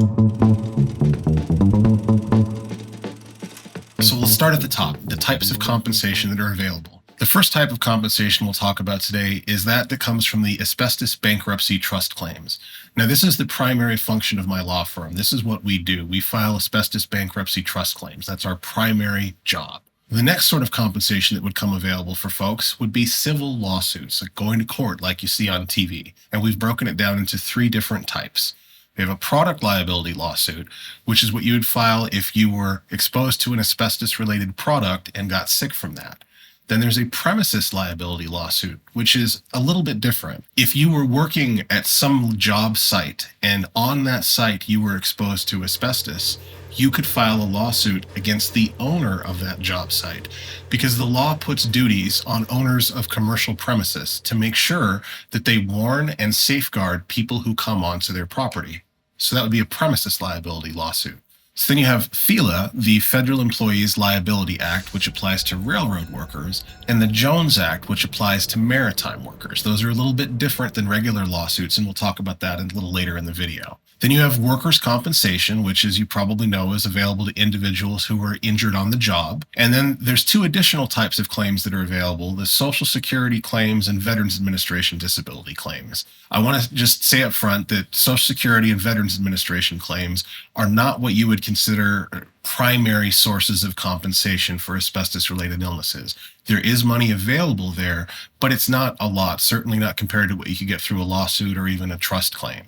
So we'll start at the top, the types of compensation that are available. The first type of compensation we'll talk about today is that comes from the asbestos bankruptcy trust claims. Now, this is the primary function of my law firm. This is what we do. We file asbestos bankruptcy trust claims. That's our primary job. The next sort of compensation that would come available for folks would be civil lawsuits, like going to court like you see on TV. And we've broken it down into three different types. We have a product liability lawsuit, which is what you would file if you were exposed to an asbestos-related product and got sick from that. Then there's a premises liability lawsuit, which is a little bit different. If you were working at some job site and on that site you were exposed to asbestos, you could file a lawsuit against the owner of that job site because the law puts duties on owners of commercial premises to make sure that they warn and safeguard people who come onto their property. So that would be a premises liability lawsuit. So then you have FELA, the Federal Employees Liability Act, which applies to railroad workers, and the Jones Act, which applies to maritime workers. Those are a little bit different than regular lawsuits, and we'll talk about that a little later in the video. Then you have workers' compensation, which, as you probably know, is available to individuals who are injured on the job. And then there's two additional types of claims that are available, the Social Security claims and Veterans Administration disability claims. I want to just say up front that Social Security and Veterans Administration claims are not what you would consider primary sources of compensation for asbestos-related illnesses. There is money available there, but it's not a lot, certainly not compared to what you could get through a lawsuit or even a trust claim.